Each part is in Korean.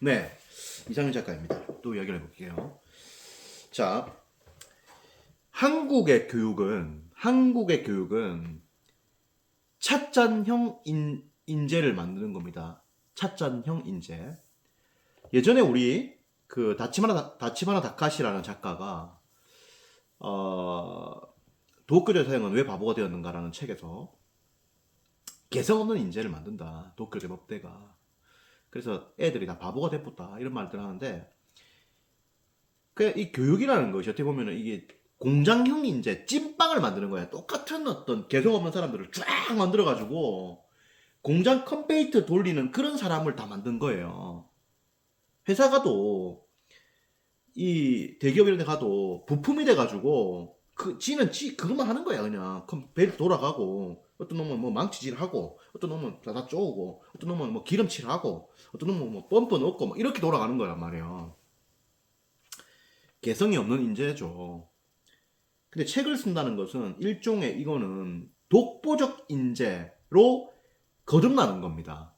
네, 이상윤 작가입니다. 또 이야기를 해볼게요. 자, 한국의 교육은 찻잔형 인재를 만드는 겁니다. 찻잔형 인재. 예전에 우리 그 다치마나 다카시라는 작가가 어, 도쿄의 서양은 왜 바보가 되었는가라는 책에서 개성 없는 인재를 만든다. 도쿄 대법대가. 그래서 애들이 다 바보가 됐다. 이런 말들 하는데 이 교육이라는 것이 어떻게 보면은 이게 공장형 인재, 찐빵을 만드는 거야. 똑같은 어떤 개성 없는 사람들을 쫙 만들어가지고 공장 컴페이터 돌리는 그런 사람을 다 만든 거예요. 회사 가도 이 대기업 이런 데 가도 부품이 돼가지고 지는 그것만 하는 거야. 그냥 벨 돌아가고 어떤 놈은 뭐 망치질하고 어떤 놈은 다 쪼고 어떤 놈은 뭐 기름칠하고 어떤 놈은 뭐 펌프 넣고 뭐 이렇게 돌아가는 거란 말이야. 개성이 없는 인재죠. 근데 책을 쓴다는 것은 일종의 이거는 독보적 인재로 거듭나는 겁니다.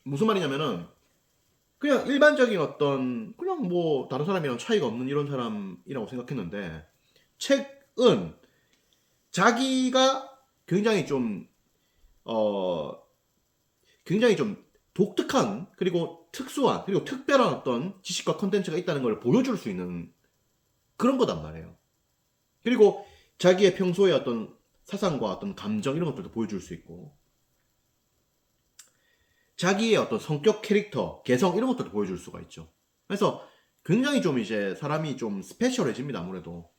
무슨 말이냐면은 그냥 일반적인 어떤 그냥 뭐 다른 사람이랑 차이가 없는 이런 사람이라고 생각했는데 책은 자기가 굉장히 좀 굉장히 좀 독특한 그리고 특수한 그리고 특별한 어떤 지식과 컨텐츠가 있다는 걸 보여줄 수 있는 그런 거단 말이에요. 그리고 자기의 평소의 어떤 사상과 어떤 감정 이런 것들도 보여줄 수 있고 자기의 어떤 성격, 캐릭터, 개성 이런 것들도 보여줄 수가 있죠. 그래서 굉장히 좀 이제 사람이 좀 스페셜해집니다. 아무래도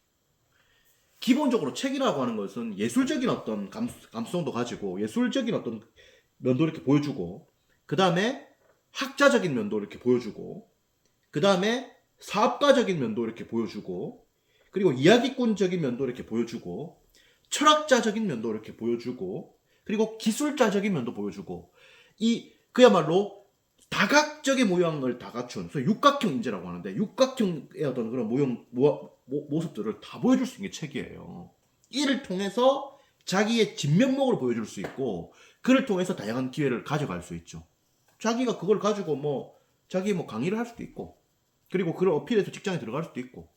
기본적으로 책이라고 하는 것은 예술적인 어떤 감수성도 가지고 예술적인 어떤 면도 이렇게 보여주고 그 다음에 학자적인 면도 이렇게 보여주고 그 다음에 사업가적인 면도 이렇게 보여주고 그리고 이야기꾼적인 면도 이렇게 보여주고 철학자적인 면도 이렇게 보여주고 그리고 기술자적인 면도 보여주고 이 그야말로 다각적인 모양을 다 갖춘 그래서 육각형 인재라고 하는데 육각형의 어떤 그런 모습들을 다 보여줄 수 있는 게 책이에요. 이를 통해서 자기의 진면목을 보여줄 수 있고 그를 통해서 다양한 기회를 가져갈 수 있죠. 자기가 그걸 가지고 뭐 자기 뭐 강의를 할 수도 있고 그리고 그걸 어필해서 직장에 들어갈 수도 있고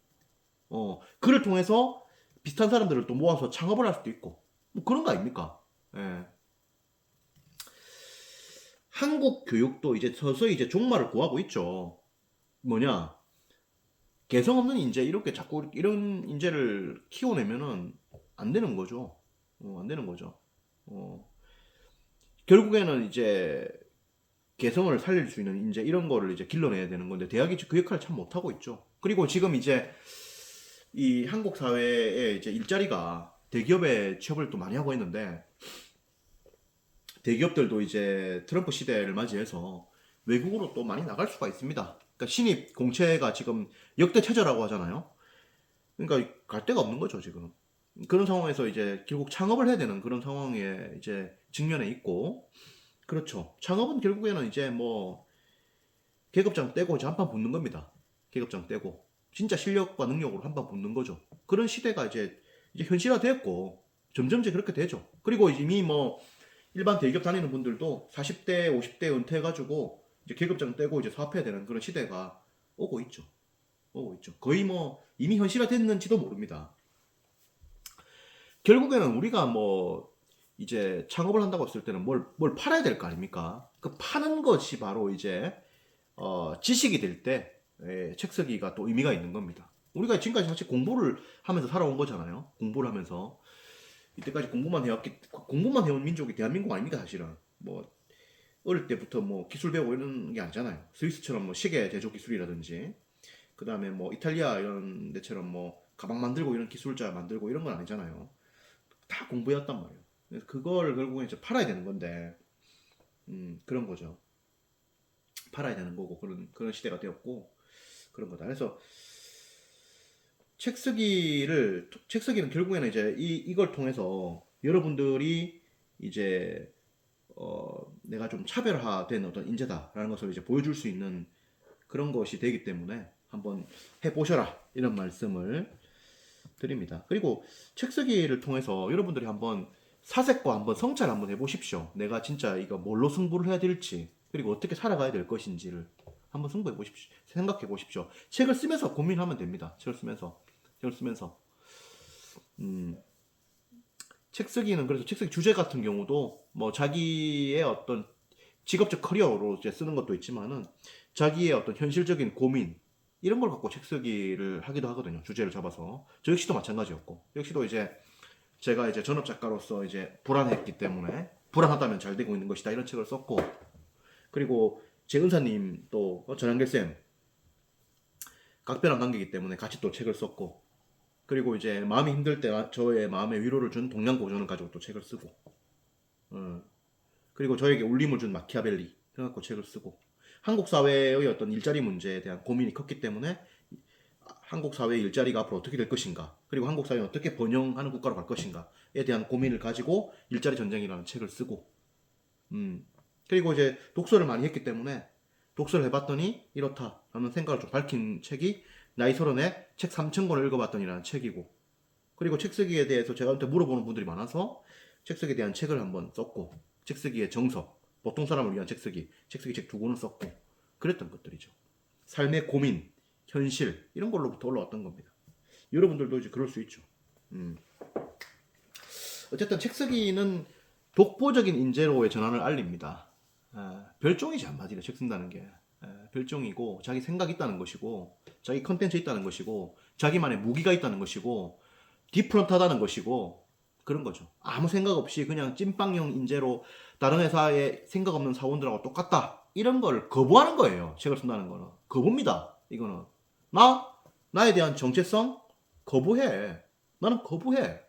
그를 통해서 비슷한 사람들을 또 모아서 창업을 할 수도 있고 뭐 그런 거 아닙니까? 예. 한국 교육도 이제 서서히 이제 종말을 구하고 있죠. 뭐냐? 개성 없는 인재 이렇게 자꾸 이런 인재를 키워내면은 안 되는 거죠. 안 되는 거죠. 어, 결국에는 이제 개성을 살릴 수 있는 인재 이런 거를 이제 길러내야 되는 건데 대학이 그 역할을 참 못하고 있죠. 그리고 지금 이제 이 한국 사회에 이제 일자리가 대기업에 취업을 또 많이 하고 있는데 대기업들도 이제 트럼프 시대를 맞이해서 외국으로 또 많이 나갈 수가 있습니다. 그러니까 신입 공채가 지금 역대 최저라고 하잖아요. 그러니까 갈 데가 없는 거죠, 지금. 그런 상황에서 이제 결국 창업을 해야 되는 그런 상황에 이제 직면해 있고, 그렇죠. 창업은 결국에는 이제 뭐 계급장 떼고 이제 한판 붙는 겁니다. 계급장 떼고 진짜 실력과 능력으로 한판 붙는 거죠. 그런 시대가 이제 현실화됐고 점점 이제 그렇게 되죠. 그리고 이미 뭐 일반 대기업 다니는 분들도 40대, 50대 은퇴해가지고 이제 계급장 떼고 이제 사업해야 되는 그런 시대가 오고 있죠. 오고 있죠. 거의 뭐 이미 현실화됐는지도 모릅니다. 결국에는 우리가 뭐 이제 창업을 한다고 했을 때는 뭘 팔아야 될 거 아닙니까? 그 파는 것이 바로 이제 지식이 될 때 책쓰기가 또 의미가 있는 겁니다. 우리가 지금까지 사실 공부를 하면서 살아온 거잖아요. 공부를 하면서 이때까지 공부만 해온 민족이 대한민국 아닙니까 사실은. 뭐 어릴 때부터 뭐 기술 배우고 이런 게 아니잖아요. 스위스처럼 뭐 시계 제조 기술이라든지 그 다음에 뭐 이탈리아 이런 데처럼 뭐 가방 만들고 이런 기술자 만들고 이런 건 아니잖아요. 다 공부였단 말이에요. 그래서 그걸 결국엔 이제 팔아야 되는 건데 그런 거죠. 팔아야 되는 거고 그런 시대가 되었고 그런 거다. 그래서 책 쓰기는 결국에는 이제 이걸 통해서 여러분들이 이제 내가 좀 차별화된 어떤 인재다라는 것을 이제 보여줄 수 있는 그런 것이 되기 때문에 한번 해보셔라 이런 말씀을 드립니다. 그리고 책 쓰기를 통해서 여러분들이 한번 사색과 한번 성찰 한번 해보십시오. 내가 진짜 이거 뭘로 승부를 해야 될지 그리고 어떻게 살아가야 될 것인지를 한번 생각해 보십시오. 책을 쓰면서 고민하면 됩니다. 책을 쓰면서 책 쓰기는 그래서 책 쓰기 주제 같은 경우도 뭐 자기의 어떤 직업적 커리어로 이제 쓰는 것도 있지만은 자기의 어떤 현실적인 고민 이런 걸 갖고 책 쓰기를 하기도 하거든요. 주제를 잡아서. 저 역시도 마찬가지였고. 역시도 이제 제가 이제 전업 작가로서 이제 불안했기 때문에 불안하다면 잘 되고 있는 것이다 이런 책을 썼고, 그리고 제 은사님 또 전한길 쌤 각별한 관계이기 때문에 같이 또 책을 썼고, 그리고 이제 마음이 힘들 때 저의 마음의 위로를 준 동양고전을 가지고 또 책을 쓰고, 그리고 저에게 울림을 준 마키아벨리 해갖고 책을 쓰고, 한국 사회의 어떤 일자리 문제에 대한 고민이 컸기 때문에 한국 사회의 일자리가 앞으로 어떻게 될 것인가, 그리고 한국 사회는 어떻게 번영하는 국가로 갈 것인가에 대한 고민을 가지고 일자리 전쟁이라는 책을 쓰고, 그리고 이제 독서를 많이 했기 때문에 독서를 해봤더니 이렇다라는 생각을 좀 밝힌 책이 나이 30에 책 3,000권을 읽어봤더니라는 책이고, 그리고 책 쓰기에 대해서 제가 물어보는 분들이 많아서 책 쓰기에 대한 책을 한번 썼고, 책 쓰기의 정석, 보통 사람을 위한 책 쓰기 책 2권을 썼고, 그랬던 것들이죠. 삶의 고민, 현실 이런 걸로부터 올라왔던 겁니다. 여러분들도 이제 그럴 수 있죠. 어쨌든 책 쓰기는 독보적인 인재로의 전환을 알립니다. 별종이지 한마디로 책 쓴다는 게. 별종이고, 자기 생각이 있다는 것이고, 자기 컨텐츠 있다는 것이고, 자기만의 무기가 있다는 것이고, 디프런트하다는 것이고, 그런 거죠. 아무 생각 없이 그냥 찐빵형 인재로 다른 회사에 생각 없는 사원들하고 똑같다 이런 걸 거부하는 거예요. 책을 쓴다는 거는 거부입니다. 이거는 나에 대한 정체성 거부해. 나는 거부해.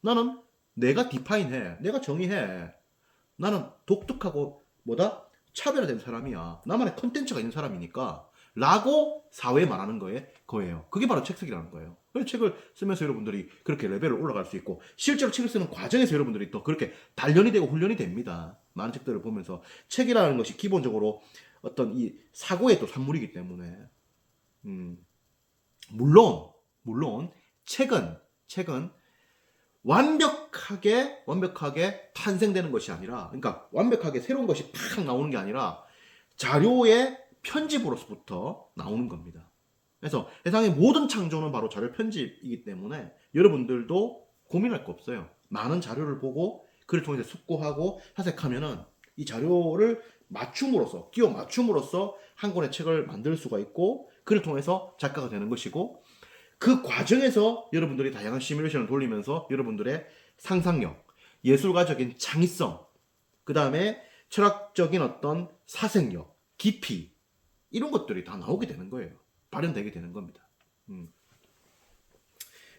나는 내가 디파인해. 내가 정의해. 나는 독특하고 차별화된 사람이야. 나만의 컨텐츠가 있는 사람이니까 라고 사회에 말하는 거예요. 그게 바로 책 쓰기라는 거예요. 그래서 책을 쓰면서 여러분들이 그렇게 레벨을 올라갈 수 있고, 실제로 책을 쓰는 과정에서 여러분들이 또 그렇게 단련이 되고 훈련이 됩니다. 많은 책들을 보면서. 책이라는 것이 기본적으로 어떤 이 사고의 또 산물이기 때문에, 물론 책은 완벽하게 탄생되는 것이 아니라, 그러니까 완벽하게 새로운 것이 팍 나오는 게 아니라 자료의 편집으로서부터 나오는 겁니다. 그래서 세상의 모든 창조는 바로 자료 편집이기 때문에 여러분들도 고민할 거 없어요. 많은 자료를 보고 그를 통해서 숙고하고 사색하면은 이 자료를 끼워 맞춤으로써 한 권의 책을 만들 수가 있고, 그를 통해서 작가가 되는 것이고, 그 과정에서 여러분들이 다양한 시뮬레이션을 돌리면서 여러분들의 상상력, 예술가적인 창의성, 그 다음에 철학적인 어떤 사색력, 깊이, 이런 것들이 다 나오게 되는 거예요. 발현되게 되는 겁니다.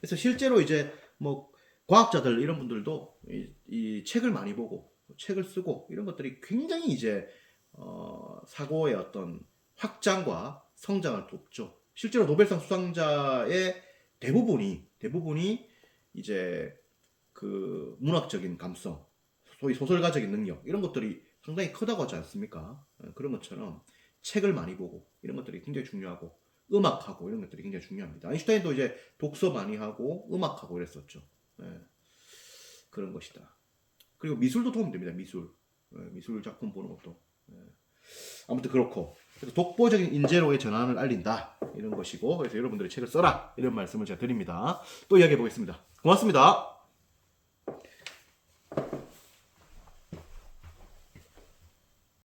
그래서 실제로 이제 뭐 과학자들 이런 분들도 이 책을 많이 보고 책을 쓰고 이런 것들이 굉장히 이제 사고의 어떤 확장과 성장을 돕죠. 실제로 노벨상 수상자의 대부분이 이제 그 문학적인 감성, 소위 소설가적인 능력 이런 것들이 상당히 크다고 하지 않습니까? 그런 것처럼 책을 많이 보고 이런 것들이 굉장히 중요하고, 음악하고 이런 것들이 굉장히 중요합니다. 아인슈타인도 이제 독서 많이 하고 음악하고 이랬었죠. 그런 것이다. 그리고 미술도 도움 됩니다. 미술 작품 보는 것도. 아무튼 그렇고, 그래서 독보적인 인재로의 전환을 알린다 이런 것이고, 그래서 여러분들이 책을 써라 이런 말씀을 제가 드립니다. 또 이야기해 보겠습니다. 고맙습니다.